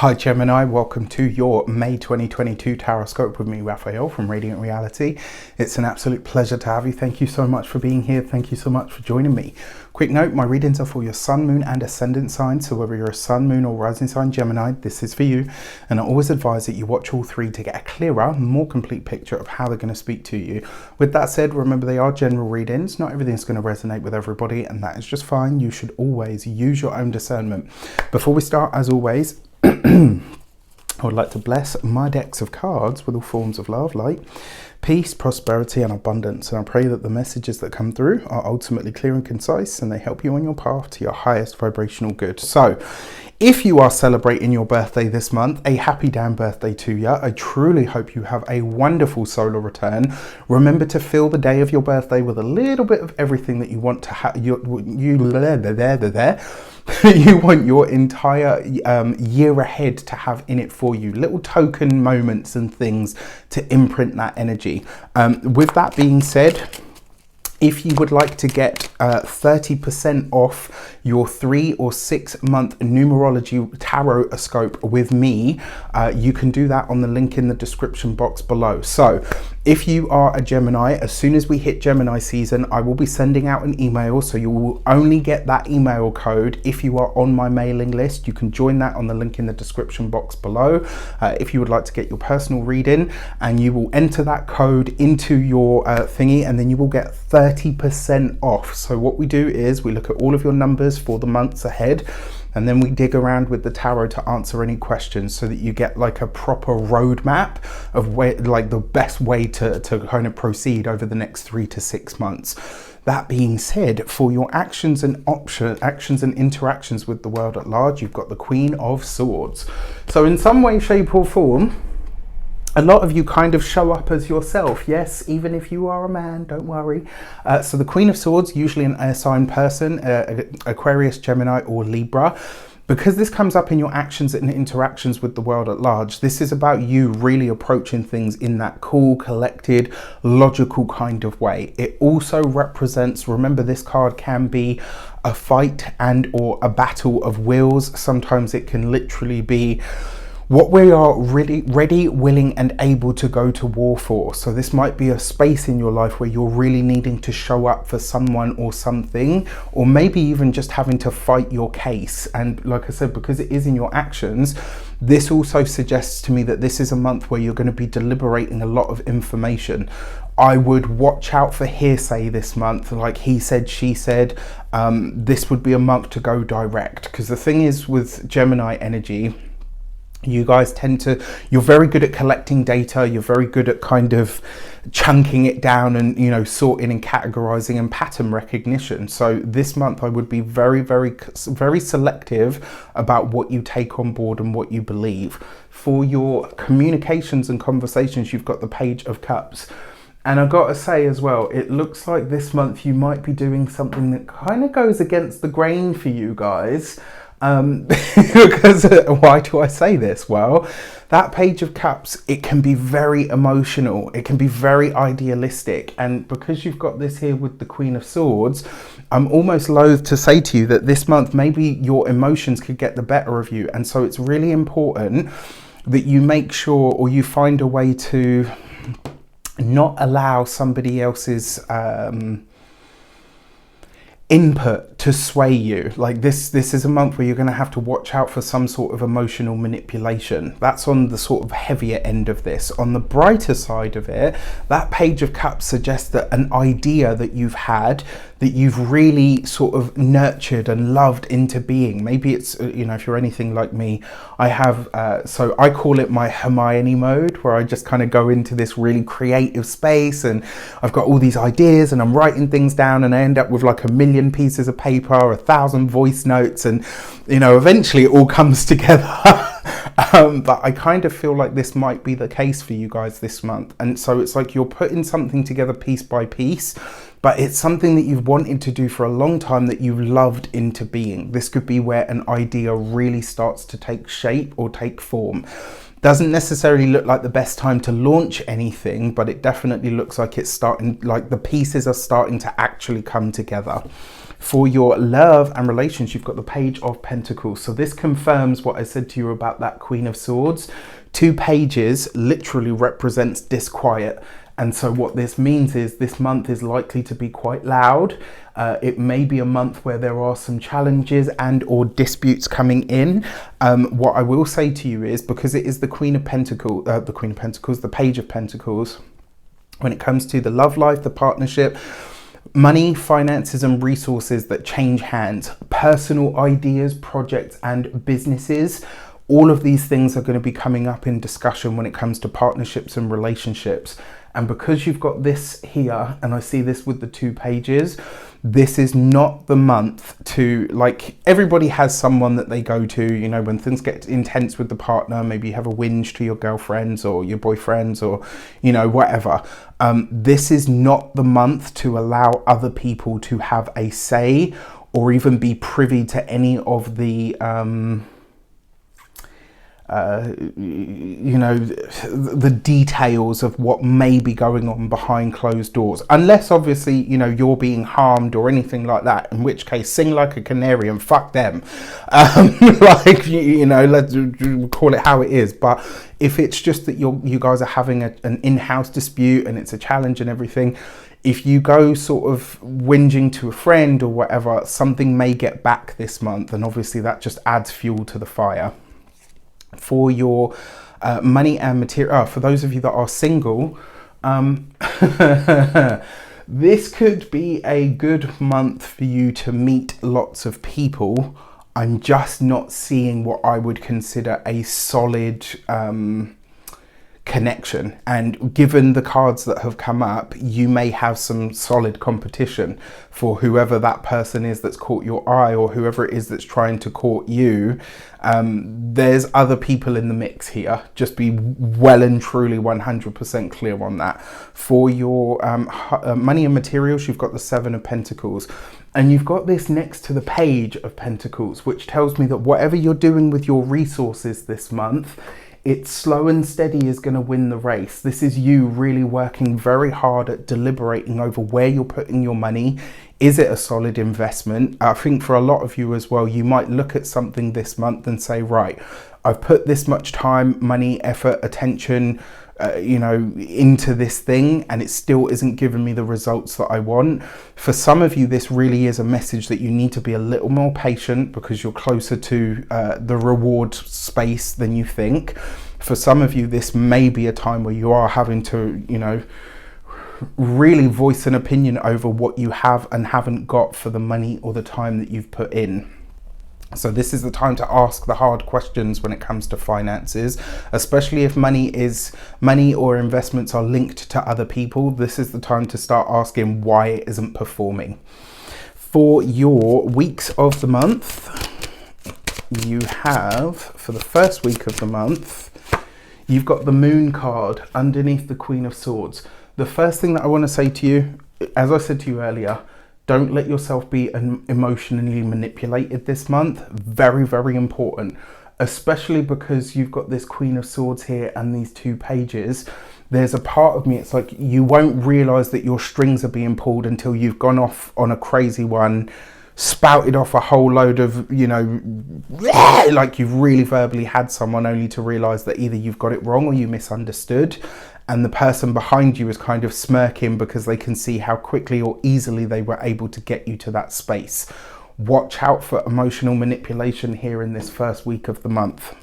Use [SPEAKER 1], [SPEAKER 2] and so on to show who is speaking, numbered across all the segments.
[SPEAKER 1] Hi Gemini, welcome to your May 2022 Taroscope with me, Raphael from Reydiant Reality. It's an absolute pleasure to have you. Thank you so much for being here. Thank you so much for joining me. Quick note, my readings are for your sun, moon and ascendant sign. So whether you're a sun, moon or rising sign Gemini, this is for you. And I always advise that you watch all three to get a clearer, more complete picture of how they're going to speak to you. With that said, remember they are general readings. Not everything's going to resonate with everybody, and that is just fine. You should always use your own discernment. Before we start, as always, I would like to bless my decks of cards with all forms of love, light, peace, prosperity and abundance. And I pray that the messages that come through are ultimately clear and concise and they help you on your path to your highest vibrational good. So if you are celebrating your birthday this month, a happy damn birthday to you. I truly hope you have a wonderful solar return. Remember to fill the day of your birthday with a little bit of everything that you want to have. You want your entire year ahead to have in it for you. Little token moments and things to imprint that energy. With that being said, if you would like to get 30% off your 3 or 6 month numerology tarot-scope with me, you can do that on the link in the description box below. So if you are a Gemini, as soon as we hit Gemini season, I will be sending out an email. So you will only get that email code if you are on my mailing list. You can join that on the link in the description box below. If you would like to get your personal reading, and you will enter that code into your thingy, and then you will get 30% off. So what we do is we look at all of your numbers for the months ahead, and then we dig around with the tarot to answer any questions so that you get like a proper roadmap of where, like the best way to kind of proceed over the next 3 to 6 months. That being said, for your actions and interactions with the world at large, you've got the Queen of Swords. So in some way, shape or form, a lot of you kind of show up as yourself. Yes, even if you are a man, don't worry. So the Queen of Swords, usually an air sign person, Aquarius, Gemini or Libra. Because this comes up in your actions and interactions with the world at large, this is about you really approaching things in that cool, collected, logical kind of way. It also represents, remember this card can be a fight and or a battle of wills. Sometimes it can literally be what we are really ready, willing and able to go to war for. So this might be a space in your life where you're really needing to show up for someone or something, or maybe even just having to fight your case. And like I said, because it is in your actions, this also suggests to me that this is a month where you're going to be deliberating a lot of information. I would watch out for hearsay this month, like he said, she said. This would be a month to go direct, because the thing is with Gemini energy, you guys you're very good at collecting data. You're very good at kind of chunking it down and, you know, sorting and categorizing and pattern recognition. So this month I would be very, very, very selective about what you take on board and what you believe. For your communications and conversations, you've got the Page of Cups. And I've got to say as well, it looks like this month you might be doing something that kind of goes against the grain for you guys. Because why do I say this? Well, that Page of Cups, it can be very emotional, it can be very idealistic, and because you've got this here with the Queen of Swords, I'm almost loath to say to you that this month maybe your emotions could get the better of you. And so it's really important that you make sure, or you find a way to not allow somebody else's input to sway you. Like this is a month where you're going to have to watch out for some sort of emotional manipulation. That's on the sort of heavier end of this. On the brighter side of it, that Page of Cups suggests that an idea that you've had, that you've really sort of nurtured and loved into being. Maybe it's, you know, if you're anything like me, I have, so I call it my Hermione mode, where I just kind of go into this really creative space and I've got all these ideas and I'm writing things down and I end up with like 1,000,000 pieces of paper, 1,000 voice notes, and, you know, eventually it all comes together. But I kind of feel like this might be the case for you guys this month. And so it's like you're putting something together piece by piece, but it's something that you've wanted to do for a long time, that you've loved into being. This could be where an idea really starts to take shape or take form. Doesn't necessarily look like the best time to launch anything, but it definitely looks like it's starting, like the pieces are starting to actually come together. For your love and relations, you've got the Page of Pentacles. So this confirms what I said to you about that Queen of Swords. 2 pages literally represents disquiet. And so what this means is this month is likely to be quite loud. It may be a month where there are some challenges and or disputes coming in. What I will say to you is, because it is the Queen of Pentacles, the Page of Pentacles, when it comes to the love life, the partnership, money, finances and resources that change hands, personal ideas, projects and businesses, all of these things are going to be coming up in discussion when it comes to partnerships and relationships. And because you've got this here, and I see this with the 2 pages, this is not the month to, like, everybody has someone that they go to, you know, when things get intense with the partner, maybe you have a whinge to your girlfriends or your boyfriends or, you know, whatever. This is not the month to allow other people to have a say or even be privy to any of the, you know, the details of what may be going on behind closed doors, unless obviously, you know, you're being harmed or anything like that, in which case sing like a canary and fuck them. Like, you know, let's call it how it is. But if it's just that you guys are having an in-house dispute and it's a challenge and everything, if you go sort of whinging to a friend or whatever, something may get back this month, and obviously that just adds fuel to the fire. For your money and material, for those of you that are single, this could be a good month for you to meet lots of people. I'm just not seeing what I would consider a solid connection, and given the cards that have come up, you may have some solid competition for whoever that person is that's caught your eye, or whoever it is that's trying to court you. There's other people in the mix here. Just be well and truly 100% clear on that. For your money and materials, you've got the 7 of Pentacles, and you've got this next to the Page of Pentacles, which tells me that whatever you're doing with your resources this month, it's slow and steady is going to win the race. This is you really working very hard at deliberating over where you're putting your money. Is it a solid investment? I think for a lot of you as well, you might look at something this month and say, right, I've put this much time, money, effort, attention, you know, into this thing, and it still isn't giving me the results that I want. For some of you, this really is a message that you need to be a little more patient, because you're closer to the reward space than you think. For some of you, this may be a time where you are having to, you know, really voice an opinion over what you have and haven't got for the money or the time that you've put in. So this is the time to ask the hard questions when it comes to finances, especially if money or investments are linked to other people. This is the time to start asking why it isn't performing. For your weeks of the month, you have, for the first week of the month, you've got the Moon card underneath the Queen of Swords. The first thing that I want to say to you, as I said to you earlier, don't let yourself be emotionally manipulated this month. Very, very important, especially because you've got this Queen of Swords here and these 2 pages. There's a part of me, it's like you won't realize that your strings are being pulled until you've gone off on a crazy one, spouted off a whole load of, you know, like you've really verbally had someone, only to realize that either you've got it wrong or you misunderstood. And the person behind you is kind of smirking because they can see how quickly or easily they were able to get you to that space. Watch out for emotional manipulation here in this first week of the month.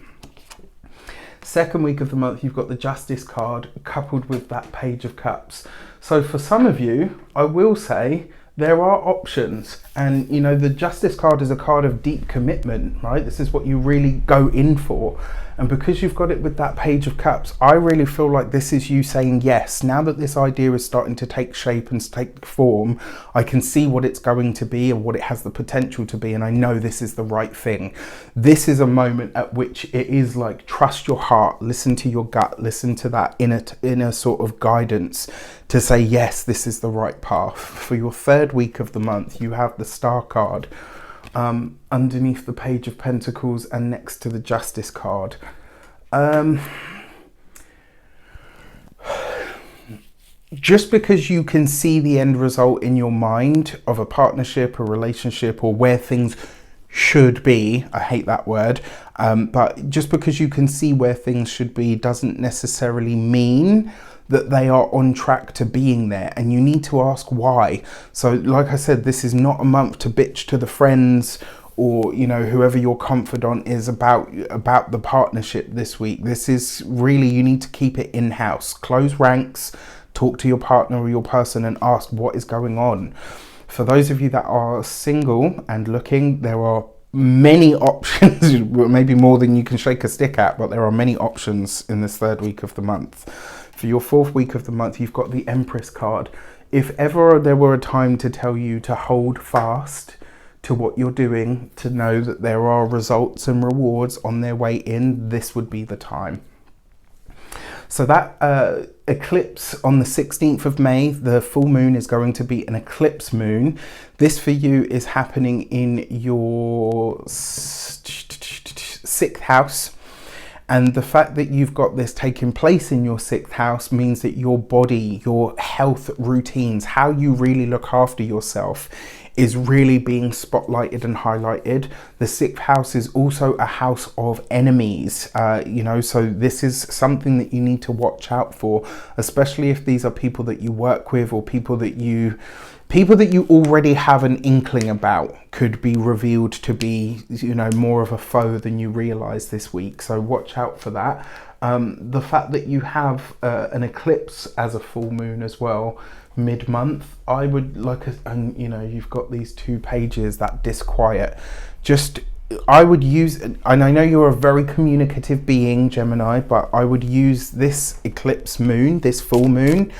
[SPEAKER 1] Second week of the month, you've got the Justice card coupled with that Page of Cups. So for some of you, I will say there are options, and you know, the Justice card is a card of deep commitment, right? This is what you really go in for. And because you've got it with that Page of Cups, I really feel like this is you saying yes. Now that this idea is starting to take shape and take form, I can see what it's going to be and what it has the potential to be, and I know this is the right thing. This is a moment at which it is like, trust your heart, listen to your gut, listen to that inner sort of guidance to say, yes, this is the right path. For your third week of the month, you have the Star card underneath the Page of Pentacles and next to the Justice card. just because you can see the end result in your mind of a partnership, a relationship, or where things should be, I hate that word, but just because you can see where things should be doesn't necessarily mean that they are on track to being there, and you need to ask why. So like I said, this is not a month to bitch to the friends or, you know, whoever your confidant is about the partnership this week. This is really, you need to keep it in-house. Close ranks, talk to your partner or your person and ask what is going on. For those of you that are single and looking, there are many options, maybe more than you can shake a stick at, but there are many options in this third week of the month. For your fourth week of the month, you've got the Empress card. If ever there were a time to tell you to hold fast to what you're doing, to know that there are results and rewards on their way in, this would be the time. So that eclipse on the 16th of May, the full moon is going to be an eclipse moon. This for you is happening in your 6th house. And the fact that you've got this taking place in your 6th house means that your body, your health routines, how you really look after yourself is really being spotlighted and highlighted. The 6th house is also a house of enemies, you know, so this is something that you need to watch out for, especially if these are people that you work with or people that you already have an inkling about could be revealed to be, you know, more of a foe than you realize this week. So watch out for that. The fact that you have an eclipse as a full moon as well, mid-month, I would like, and you know, you've got these 2 pages, that disquiet. Just, I would use, and I know you're a very communicative being, Gemini, but I would use this eclipse moon, this full moon,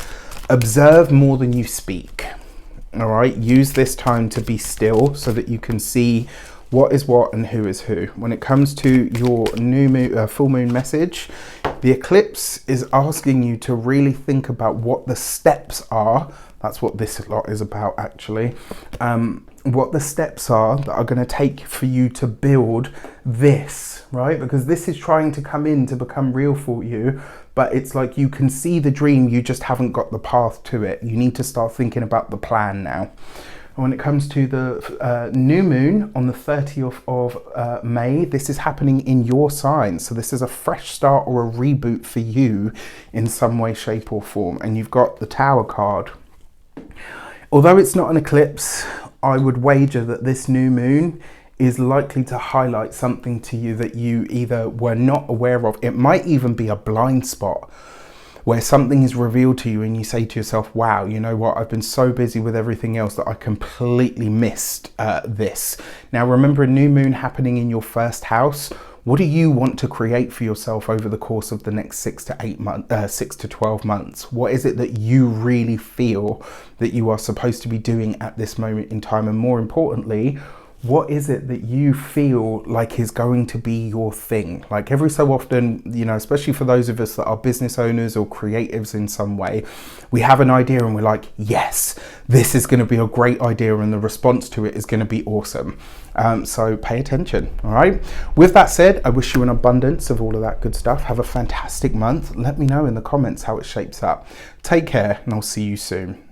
[SPEAKER 1] observe more than you speak. All right, use this time to be still so that you can see what is what and who is who. When it comes to your new moon, full moon message, the eclipse is asking you to really think about what the steps are. That's what this lot is about, actually. What the steps are that are going to take for you to build this, right? Because this is trying to come in to become real for you, but it's like you can see the dream, you just haven't got the path to it. You need to start thinking about the plan now. When it comes to the new moon on the 30th of May, this is happening in your sign. So this is a fresh start or a reboot for you in some way, shape or form. And you've got the Tower card. Although it's not an eclipse, I would wager that this new moon is likely to highlight something to you that you either were not aware of. It might even be a blind spot where something is revealed to you and you say to yourself, wow, you know what, I've been so busy with everything else that I completely missed this. Now remember, a new moon happening in your 1st house. What do you want to create for yourself over the course of the next 6 to 12 months? What is it that you really feel that you are supposed to be doing at this moment in time? And more importantly, what is it that you feel like is going to be your thing? Like every so often, you know, especially for those of us that are business owners or creatives in some way, we have an idea and we're like, yes, this is going to be a great idea and the response to it is going to be awesome. So pay attention. All right. With that said, I wish you an abundance of all of that good stuff. Have a fantastic month. Let me know in the comments how it shapes up. Take care and I'll see you soon.